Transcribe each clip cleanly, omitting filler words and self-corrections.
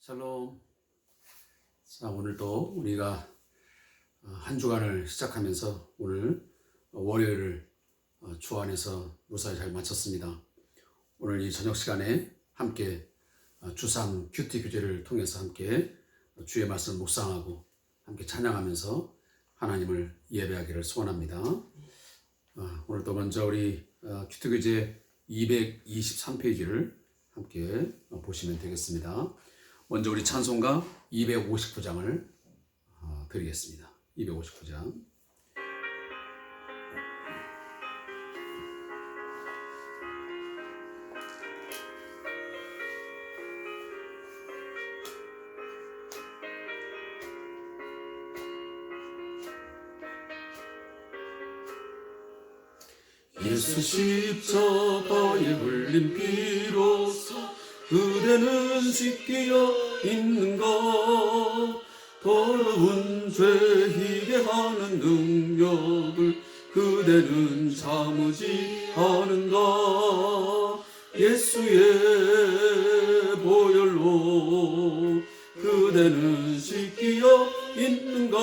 샬롬. 자, 오늘도 우리가 한 주간을 시작하면서 오늘 월요일을 주 안에서 무사히 잘 마쳤습니다. 오늘 이 저녁 시간에 함께 주상 큐티 교제를 통해서 함께 주의 말씀을 묵상하고 함께 찬양하면서 하나님을 예배하기를 소원합니다. 오늘도 먼저 우리 큐티 교제 223페이지를 함께 보시면 되겠습니다. 먼저 우리 찬송가 259장을 드리겠습니다. 259장. 예수 십자가에 흘린 피로써 그대는 씻기어 있는가. 더러운 죄이게 하는 능력을 그대는 참으지 않은가. 예수의 보혈로 그대는 씻기어 있는가.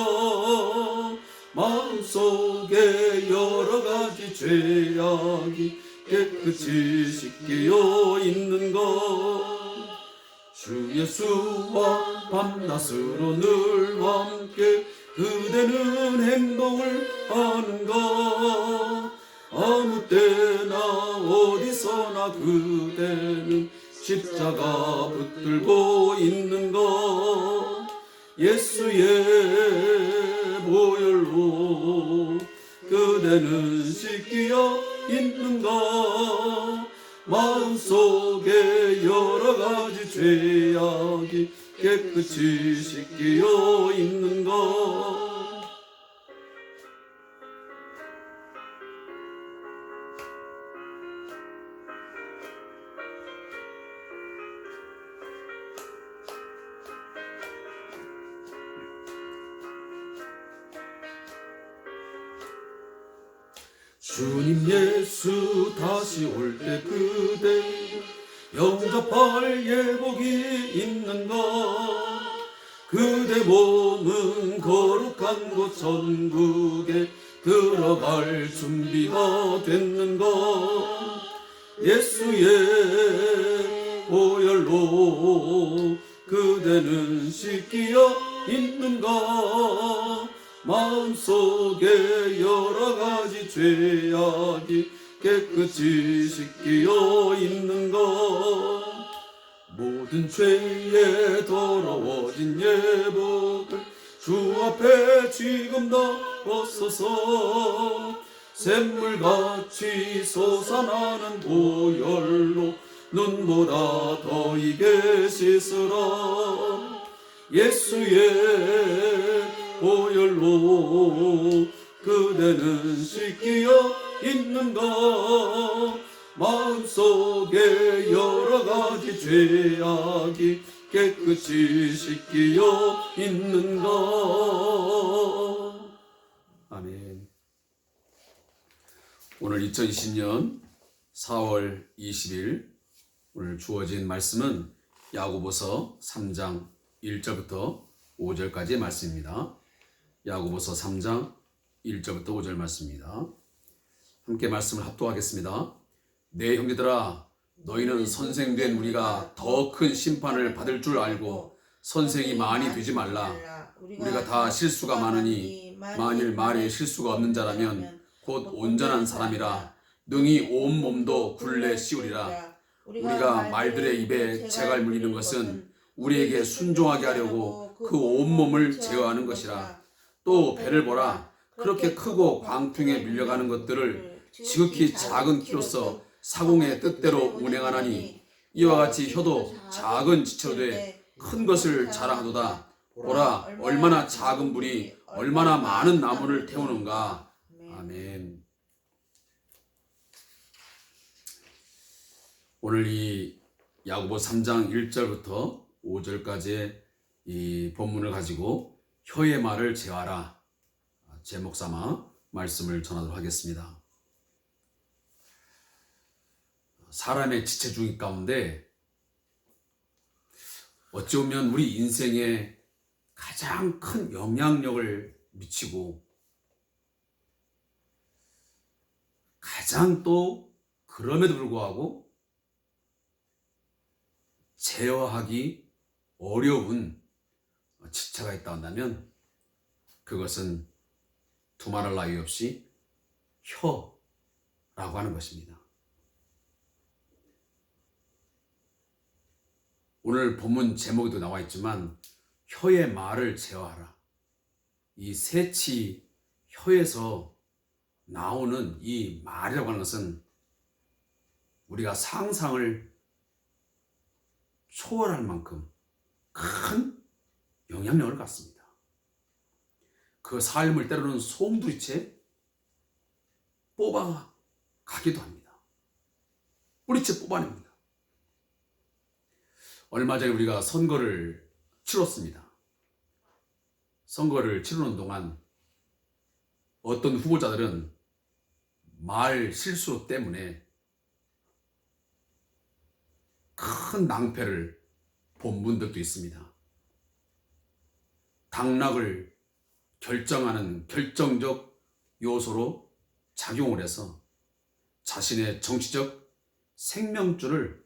마음속에 여러 가지 죄악이 깨끗이 씻기어 있는가. 주 예수와 밤낮으로 늘 함께 그대는 행동을 하는가. 아무 때나 어디서나 그대는 십자가 붙들고 있는가. 예수의 보혈로 그대는 씻기어 있는가. 마음속에 여러 가지 죄악이 깨끗이 씻기어 있는가. 주님 예수 다시 올 때 그대 영접할 예복이 있는가. 그대 몸은 거룩한 곳 천국에 들어갈 준비가 됐는가. 예수의 보혈로 그대는 씻기어 있는가. 마음속에 여러 가지 죄악이 깨끗이 씻기어 있는가. 모든 죄에 더러워진 예복을 주 앞에 지금 다 벗어서 샘물같이 솟아나는 보혈로 눈보다 더 이게 씻으라. 예수의 보혈로 그대는 씻기어 있는가. 마음속에 여러 가지 죄악이 깨끗이 씻기어 있는가. 아멘. 오늘 2020년 4월 20일 오늘 주어진 말씀은 야고보서 3장 1절부터 5절까지의 말씀입니다. 야고보서 3장 1절부터 5절 말씀입니다. 함께 말씀을 합독하겠습니다. 네 형제들아, 너희는 선생된 우리가 더 큰 심판을 받을 줄 알고 선생이 많이 되지 말라. 우리가 다 실수가 많으니 만일 말에 실수가 없는 자라면 곧 온전한 사람이라 능히 온 몸도 굴레 씌우리라. 우리가 말들의 입에 재갈 물리는 것은 우리에게 순종하게 하려고 그 온몸을 제어하는 것이라. 또 배를 보라. 그렇게 크고 광풍에 밀려가는 것들을 지극히 작은 키로서 사공의 뜻대로 운행하나니 이와 같이 혀도 작은 지체로 돼 큰 것을 자랑하도다. 보라, 얼마나 작은 불이 얼마나 많은 나무를 태우는가. 아멘. 오늘 이 야고보 3장 1절부터 5절까지의 이 본문을 가지고 혀의 말을 제어하라 제목 삼아 말씀을 전하도록 하겠습니다. 사람의 지체주의 가운데 어찌 보면 우리 인생에 가장 큰 영향력을 미치고 가장 또 그럼에도 불구하고 제어하기 어려운 지체가 있다 한다면 그것은 두말할 나위 없이 혀라고 하는 것입니다. 오늘 본문 제목에도 나와 있지만 혀의 말을 제어하라. 이 세치 혀에서 나오는 이 말이라고 하는 것은 우리가 상상을 초월할 만큼 큰 영향력을 갖습니다. 그 삶을 때로는 송두리째 뽑아가기도 합니다. 뿌리째 뽑아냅니다. 얼마 전에 우리가 선거를 치렀습니다. 선거를 치르는 동안 어떤 후보자들은 말 실수 때문에 큰 낭패를 본 분들도 있습니다. 당락을 결정하는 결정적 요소로 작용을 해서 자신의 정치적 생명줄을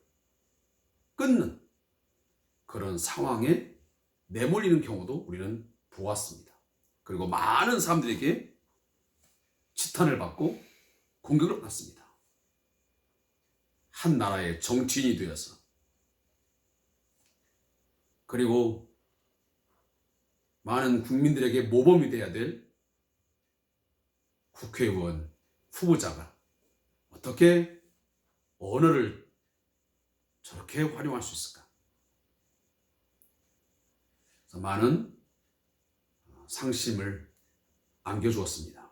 끊는 그런 상황에 내몰리는 경우도 우리는 보았습니다. 그리고 많은 사람들에게 지탄을 받고 공격을 받습니다. 한 나라의 정치인이 되어서 그리고 많은 국민들에게 모범이 되어야 될 국회의원 후보자가 어떻게 언어를 저렇게 활용할 수 있을까? 그래서 많은 상심을 안겨주었습니다.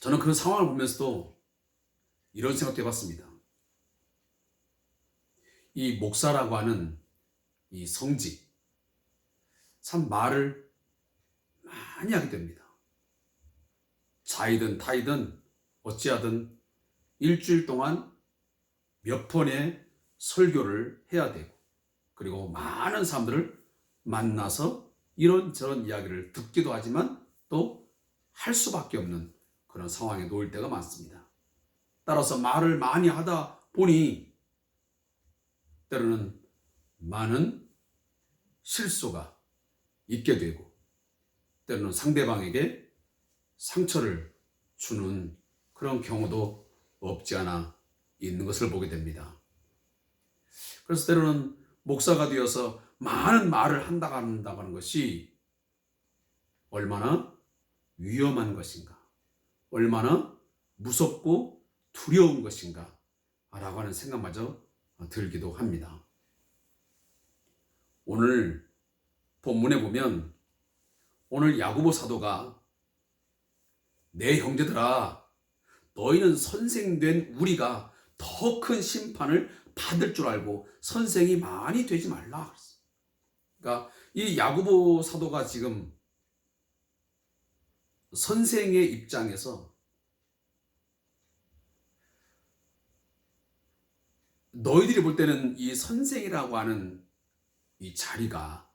저는 그런 상황을 보면서도 이런 생각도 해봤습니다. 이 목사라고 하는 이 성직, 참 말을 많이 하게 됩니다. 자이든 타이든 어찌하든 일주일 동안 몇 번의 설교를 해야 되고 그리고 많은 사람들을 만나서 이런저런 이야기를 듣기도 하지만 또 할 수밖에 없는 그런 상황에 놓일 때가 많습니다. 따라서 말을 많이 하다 보니 때로는 많은 실수가 있게 되고 때로는 상대방에게 상처를 주는 그런 경우도 없지 않아 있는 것을 보게 됩니다. 그래서 때로는 목사가 되어서 많은 말을 한다고 하는 것이 얼마나 위험한 것인가, 얼마나 무섭고 두려운 것인가 라고 하는 생각마저 들기도 합니다. 오늘 본문에 보면 오늘 야고보 사도가 내 형제들아 너희는 선생된 우리가 더 큰 심판을 받을 줄 알고 선생이 많이 되지 말라. 그러니까 이 야고보 사도가 지금 선생의 입장에서 너희들이 볼 때는 이 선생이라고 하는 이 자리가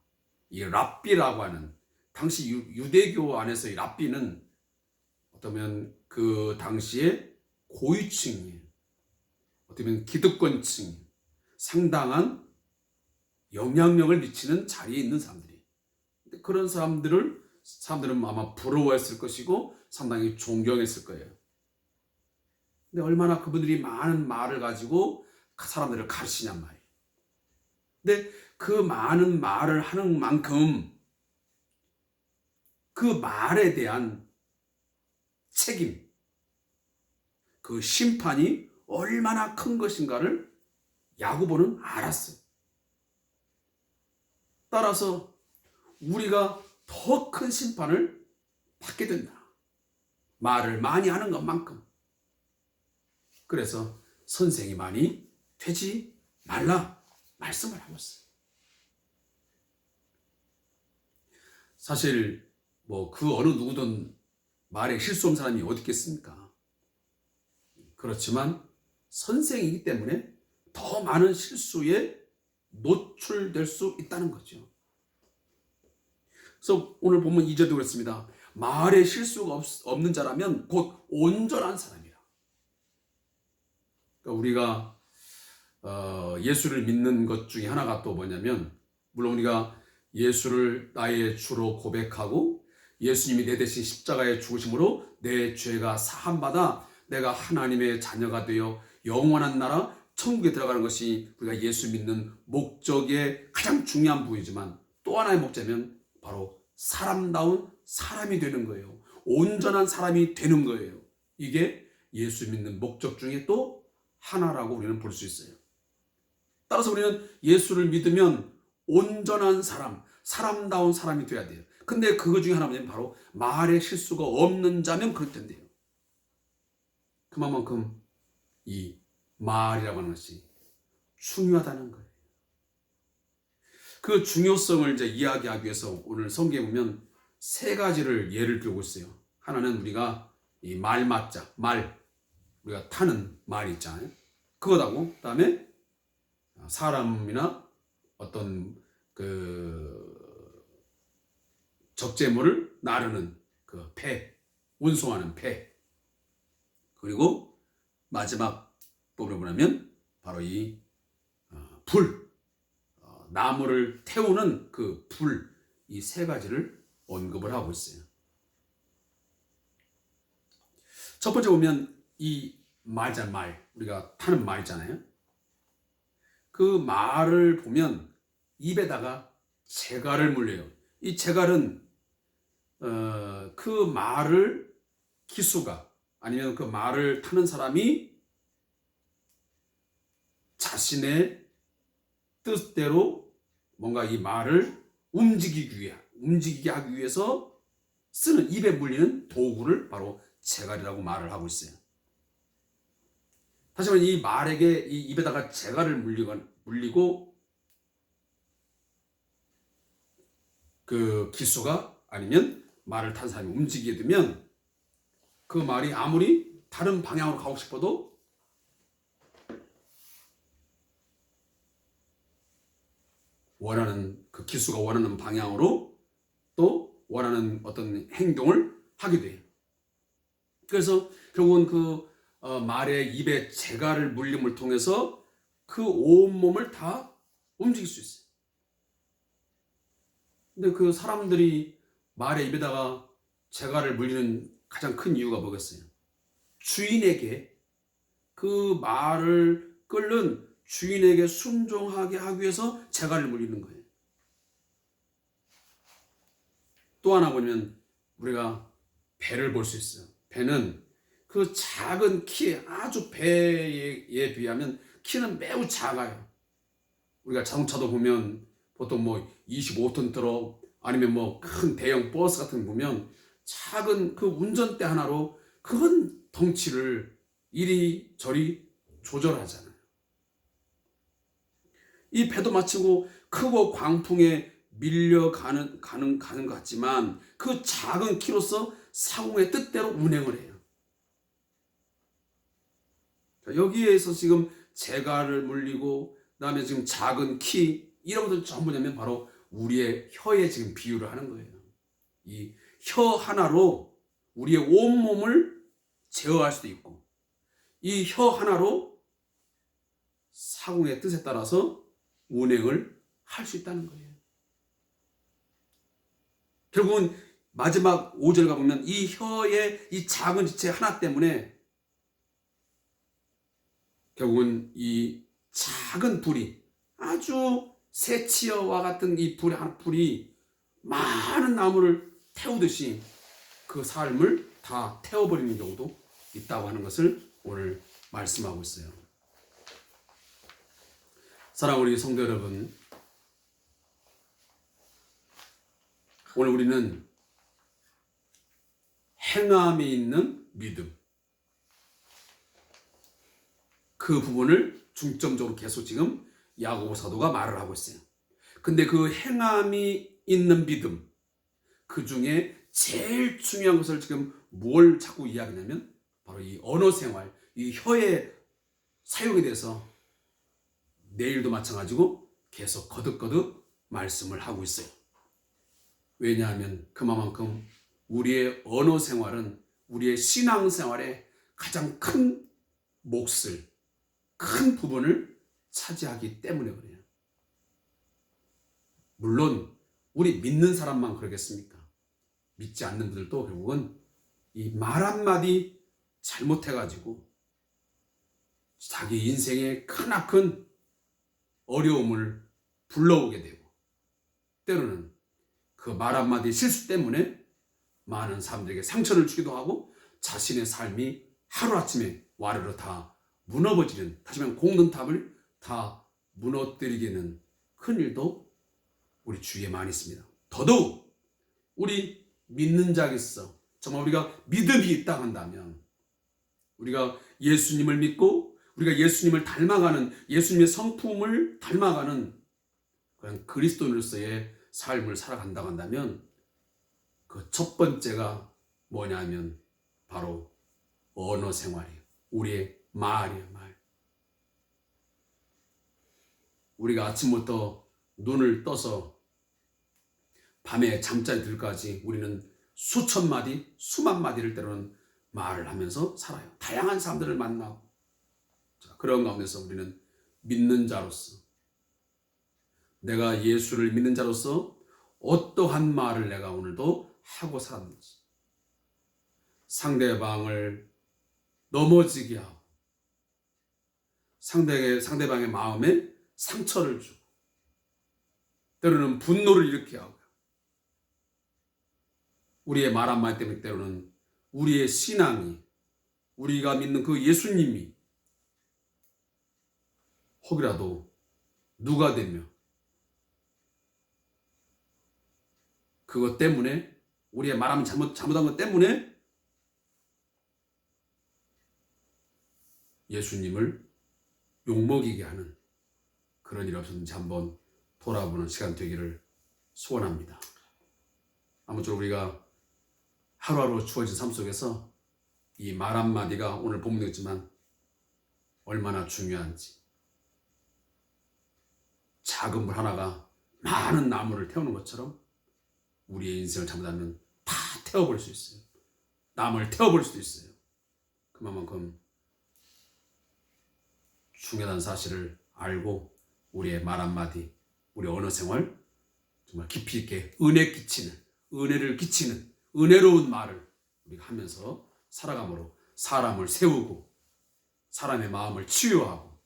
이 랍비라고 하는 당시 유대교 안에서 이 랍비는 어쩌면 그 당시에 고위층이에요. 어쩌면 기득권층, 상당한 영향력을 미치는 자리에 있는 사람들이. 그런 사람들은 아마 부러워했을 것이고 상당히 존경했을 거예요. 근데 얼마나 그분들이 많은 말을 가지고 사람들을 가르치냔 말이에요. 근데 그 많은 말을 하는 만큼 그 말에 대한 책임, 그 심판이 얼마나 큰 것인가를 야고보는 알았어요. 따라서 우리가 더 큰 심판을 받게 된다. 말을 많이 하는 것만큼. 그래서 선생이 많이 되지 말라 말씀을 하고 있어요. 사실 그 어느 누구든 말에 실수 없는 사람이 어디 있겠습니까? 그렇지만 선생이기 때문에 더 많은 실수에 노출될 수 있다는 거죠. 그래서 오늘 보면 2절도 그렇습니다. 말에 실수가 없는 자라면 곧 온전한 사람이라. 그러니까 우리가 예수를 믿는 것 중에 하나가 또 뭐냐면, 물론 우리가 예수를 나의 주로 고백하고 예수님이 내 대신 십자가에 죽으심으로 내 죄가 사함받아 내가 하나님의 자녀가 되어 영원한 나라 천국에 들어가는 것이 우리가 예수 믿는 목적의 가장 중요한 부분이지만, 또 하나의 목적은 바로 사람다운 사람이 되는 거예요. 온전한 사람이 되는 거예요. 이게 예수 믿는 목적 중에 또 하나라고 우리는 볼 수 있어요. 따라서 우리는 예수를 믿으면 온전한 사람, 사람다운 사람이 돼야 돼요. 근데 그거 중에 하나는 바로 말에 실수가 없는 자면 그럴 텐데요. 그만큼 이 말이라고 하는 것이 중요하다는 거예요. 그 중요성을 이제 이야기하기 위해서 오늘 성경에 보면 세 가지를 예를 들고 있어요. 하나는 우리가 이 말맞자, 우리가 타는 말이 있잖아요. 그거하고, 그다음에 사람이나 어떤 적재물을 나르는 그 패, 운송하는 패. 그리고 마지막 부분을 보면 바로 이 불, 나무를 태우는 그 불, 이 세 가지를 언급을 하고 있어요. 첫 번째 보면 이 말, 우리가 타는 말이잖아요. 그 말을 보면 입에다가 재갈을 물려요. 이 재갈은 그 말을 기수가, 아니면 그 말을 타는 사람이 자신의 뜻대로 뭔가 이 말을 움직이게 하기 위해서 쓰는, 입에 물리는 도구를 바로 재갈이라고 말을 하고 있어요. 다시 말해, 이 말에게 이 입에다가 재갈을 물리고 그 기수가, 아니면 말을 탄 사람이 움직이게 되면 그 말이 아무리 다른 방향으로 가고 싶어도 그 기수가 원하는 방향으로 또 원하는 어떤 행동을 하게 돼요. 그래서 결국은 그 말의 입에 재갈을 물림을 통해서 그 온몸을 다 움직일 수 있어요. 근데 그 사람들이 말의 입에다가 재갈을 물리는 가장 큰 이유가 뭐겠어요? 주인에게, 그 말을 끓는 주인에게 순종하게 하기 위해서 재갈을 물리는 거예요. 또 하나 보면 우리가 배를 볼 수 있어요. 배는 그 작은 키, 아주 배에 비하면 키는 매우 작아요. 우리가 자동차도 보면 보통 25톤 트럭, 아니면 큰 대형 버스 같은 거 보면 작은 그 운전대 하나로 큰 덩치를 이리저리 조절하잖아요. 이 배도 마치고 크고 광풍에 밀려가는 것 같지만 그 작은 키로서 상공의 뜻대로 운행을 해요. 여기에서 지금 재갈을 물리고, 그다음에 지금 작은 키, 이런 것들 전부 뭐냐면 바로 우리의 혀에 지금 비유를 하는 거예요. 이 혀 하나로 우리의 온몸을 제어할 수도 있고, 이 혀 하나로 상공의 뜻에 따라서 운행을 할 수 있다는 거예요. 결국은 마지막 5절 가보면 이 혀의 이 작은 지체 하나 때문에 결국은 이 작은 불이, 아주 새치어와 같은 이 불이 많은 나무를 태우듯이 그 삶을 다 태워버리는 경우도 있다고 하는 것을 오늘 말씀하고 있어요. 사랑하는 우리 성도 여러분, 오늘 우리는 행함이 있는 믿음, 그 부분을 중점적으로 계속 지금 야고보 사도가 말을 하고 있어요. 근데 그 행함이 있는 믿음, 그 중에 제일 중요한 것을 지금 뭘 자꾸 이야기하냐면 바로 이 언어 생활, 이 혀의 사용에 대해서 내일도 마찬가지고 계속 거듭거듭 말씀을 하고 있어요. 왜냐하면 그만큼 우리의 언어 생활은 우리의 신앙 생활의 가장 큰 몫을, 큰 부분을 차지하기 때문에 그래요. 물론 우리 믿는 사람만 그러겠습니까? 믿지 않는 분들도 결국은 이 말 한마디 잘못해가지고 자기 인생에 크나큰 어려움을 불러오게 되고, 때로는 그 말 한마디 실수 때문에 많은 사람들에게 상처를 주기도 하고 자신의 삶이 하루아침에 와르르 다 무너버지는, 다시 말하면 공든탑을 다 무너뜨리게는 큰 일도 우리 주위에 많이 있습니다. 더더욱 우리 믿는 자겠어, 정말 우리가 믿음이 있다 한다면, 우리가 예수님을 믿고 우리가 예수님을 닮아가는, 예수님의 성품을 닮아가는 그런 그리스도인으로서의 삶을 살아간다고 한다면, 그 첫 번째가 뭐냐면 바로 언어 생활이에요. 우리의 말이에요. 말. 우리가 아침부터 눈을 떠서 밤에 잠자리 들까지 우리는 수천 마디, 수만 마디를 때로는 말을 하면서 살아요. 다양한 사람들을 만나고. 자, 그런 가운데서 우리는 믿는 자로서, 내가 예수를 믿는 자로서 어떠한 말을 내가 오늘도 하고 살았는지, 상대방을 넘어지게 하고 상대방의 마음에 상처를 주고 때로는 분노를 일으키게 하고, 우리의 말 한마디 때문에 때로는 우리의 신앙이, 우리가 믿는 그 예수님이 혹이라도 누가 되며, 그것 때문에 우리의 말하면 잘못한 것 때문에 예수님을 욕먹이게 하는 그런 일이 없었는지 한번 돌아보는 시간 되기를 소원합니다. 아무쪼록 우리가 하루하루 주어진 삶 속에서 이 말 한마디가 오늘 본문에 있지만 얼마나 중요한지, 작은 물 하나가 많은 나무를 태우는 것처럼 우리의 인생을 잘못하면 다 태워버릴 수 있어요. 남을 태워버릴 수도 있어요. 그만큼 중요한 사실을 알고 우리의 말 한마디, 우리 언어 생활 정말 깊이 있게 은혜를 끼치는 은혜로운 말을 우리가 하면서 살아감으로 사람을 세우고 사람의 마음을 치유하고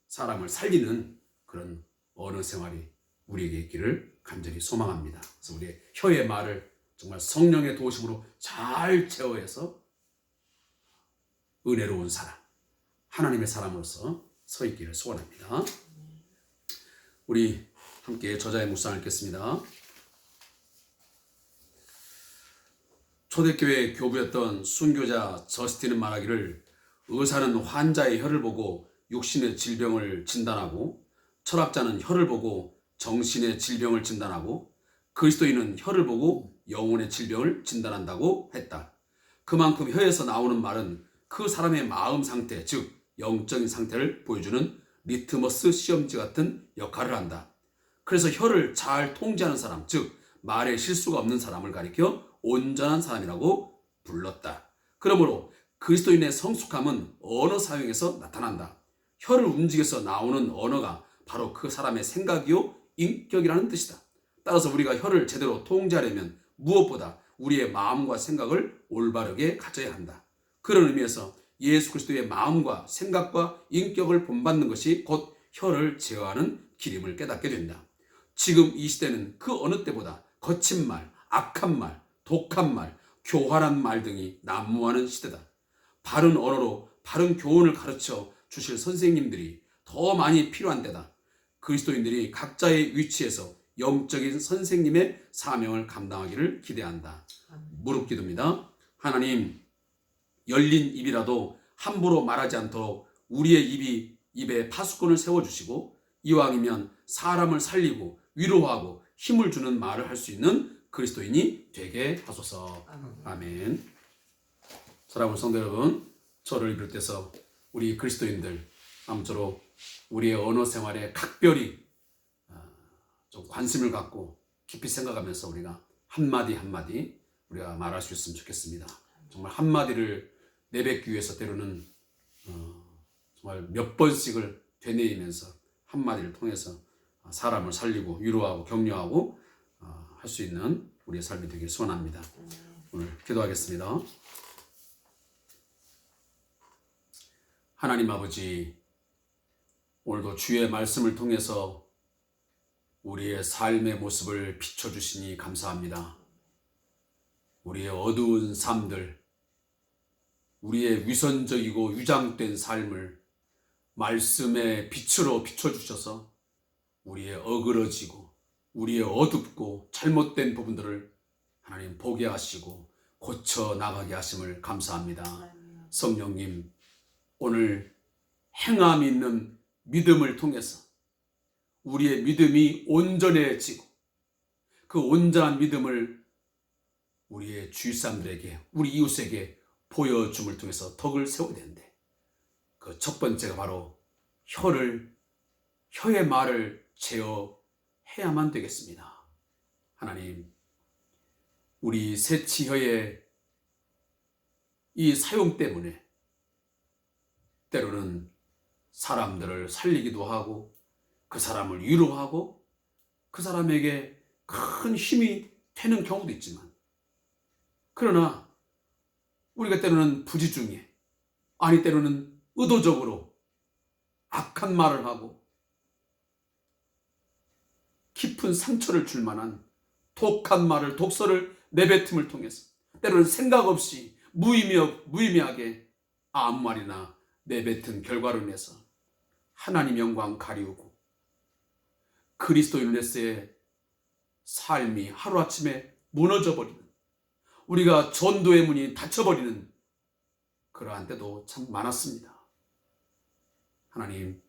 사람을 살리는 그런 언어 생활이 우리에게 있기를 간절히 소망합니다. 그래서 우리의 혀의 말을 정말 성령의 도우심으로 잘 제어해서 은혜로운 사람, 하나님의 사람으로서 서 있기를 소원합니다. 우리 함께 저자의 묵상을 읽겠습니다. 초대교회 교부였던 순교자 저스틴은 말하기를, 의사는 환자의 혀를 보고 육신의 질병을 진단하고, 철학자는 혀를 보고 정신의 질병을 진단하고, 그리스도인은 혀를 보고 영혼의 질병을 진단한다고 했다. 그만큼 혀에서 나오는 말은 그 사람의 마음 상태, 즉 영적인 상태를 보여주는 리트머스 시험지 같은 역할을 한다. 그래서 혀를 잘 통제하는 사람, 즉 말에 실수가 없는 사람을 가리켜 온전한 사람이라고 불렀다. 그러므로 그리스도인의 성숙함은 언어 사용에서 나타난다. 혀를 움직여서 나오는 언어가 바로 그 사람의 생각이요 인격이라는 뜻이다. 따라서 우리가 혀를 제대로 통제하려면 무엇보다 우리의 마음과 생각을 올바르게 가져야 한다. 그런 의미에서 예수 그리스도의 마음과 생각과 인격을 본받는 것이 곧 혀를 제어하는 길임을 깨닫게 된다. 지금 이 시대는 그 어느 때보다 거친 말, 악한 말, 독한 말, 교활한 말 등이 난무하는 시대다. 바른 언어로 바른 교훈을 가르쳐 주실 선생님들이 더 많이 필요한 때다. 그리스도인들이 각자의 위치에서 영적인 선생님의 사명을 감당하기를 기대한다. 무릎 기도입니다. 하나님, 열린 입이라도 함부로 말하지 않도록 우리의 입에 파수꾼을 세워주시고, 이왕이면 사람을 살리고 위로하고 힘을 주는 말을 할 수 있는 그리스도인이 되게 하소서. 아멘. 사랑하는 성도 여러분, 저를 비롯해서 우리 그리스도인들 아무쪼록 우리의 언어 생활에 각별히 관심을 갖고 깊이 생각하면서 우리가 한마디 한마디 우리가 말할 수 있으면 좋겠습니다. 정말 한마디를 내뱉기 위해서 때로는 정말 몇 번씩을 되뇌이면서 한마디를 통해서 사람을 살리고 위로하고 격려하고 할 수 있는 우리의 삶이 되길 소원합니다. 오늘 기도하겠습니다. 하나님 아버지, 오늘도 주의 말씀을 통해서 우리의 삶의 모습을 비춰주시니 감사합니다. 우리의 어두운 삶들, 우리의 위선적이고 위장된 삶을 말씀의 빛으로 비춰주셔서 우리의 어그러지고 우리의 어둡고 잘못된 부분들을 하나님 보게 하시고 고쳐 나가게 하심을 감사합니다. 성령님, 오늘 행함 있는 믿음을 통해서 우리의 믿음이 온전해지고 그 온전한 믿음을 우리의 주위 사람들에게, 우리 이웃에게 보여줌을 통해서 덕을 세워야 되는데, 그 첫 번째가 바로 혀의 말을 제어해야만 되겠습니다. 하나님, 우리 새치혀의 이 사용 때문에 때로는 사람들을 살리기도 하고 그 사람을 위로하고 그 사람에게 큰 힘이 되는 경우도 있지만, 그러나 우리가 때로는 부지중에, 아니 때로는 의도적으로 악한 말을 하고 깊은 상처를 줄 만한 독한 말을, 독설을 내뱉음을 통해서 때로는 생각 없이 무의미하게 아무 말이나 내뱉은 결과로 인해서 하나님 영광 가리우고 그리스도인으로서의 삶이 하루아침에 무너져버리는, 우리가 전도의 문이 닫혀버리는 그러한 때도 참 많았습니다. 하나님,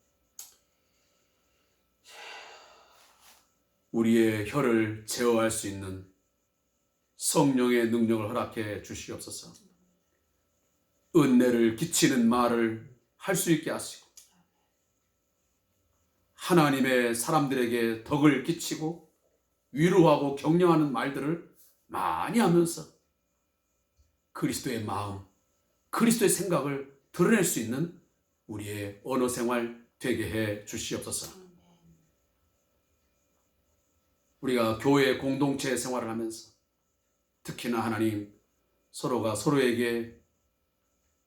우리의 혀를 제어할 수 있는 성령의 능력을 허락해 주시옵소서. 은혜를 끼치는 말을 할 수 있게 하시고 하나님의 사람들에게 덕을 끼치고 위로하고 격려하는 말들을 많이 하면서 그리스도의 마음, 그리스도의 생각을 드러낼 수 있는 우리의 언어 생활 되게 해 주시옵소서. 우리가 교회 공동체 생활을 하면서 특히나 하나님, 서로가 서로에게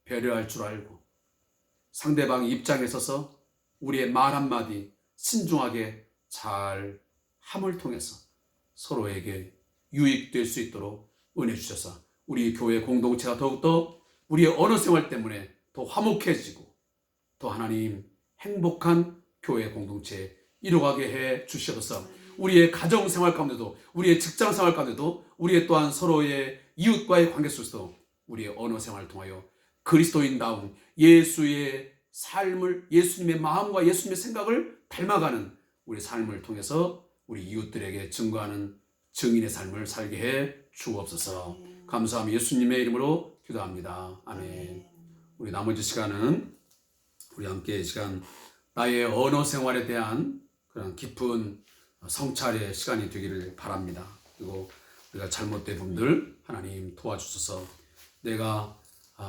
배려할 줄 알고 상대방의 입장에 서서 우리의 말 한마디 신중하게 잘 함을 통해서 서로에게 유익될 수 있도록 은혜 주셔서 우리 교회 공동체가 더욱더 우리의 언어 생활 때문에 더 화목해지고 더 하나님 행복한 교회 공동체 이루어가게 해 주시옵소서. 우리의 가정 생활 가운데도, 우리의 직장 생활 가운데도, 우리의 또한 서로의 이웃과의 관계 속에서도 우리의 언어 생활을 통하여 그리스도인다운 예수의 삶을, 예수님의 마음과 예수님의 생각을 닮아가는 우리 삶을 통해서 우리 이웃들에게 증거하는 증인의 삶을 살게 해 주옵소서. 감사하며 예수님의 이름으로 기도합니다. 아멘. 우리 나머지 시간은 우리 함께 이 시간 나의 언어 생활에 대한 그런 깊은 성찰의 시간이 되기를 바랍니다. 그리고 우리가 잘못된 부분들 하나님 도와주셔서 내가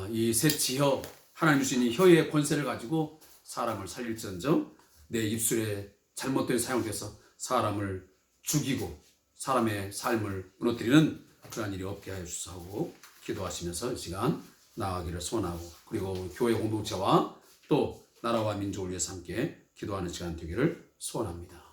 이 새치혀, 하나님 주신 이 혀의 권세를 가지고 사람을 살릴지언정 내 입술에 잘못된 사용돼서 사람을 죽이고 사람의 삶을 무너뜨리는 그러한 일이 없게 하여 주시고 기도하시면서 이 시간 나아가기를 소원하고, 그리고 교회 공동체와 또 나라와 민족을 위해서 함께 기도하는 시간 되기를 소원합니다.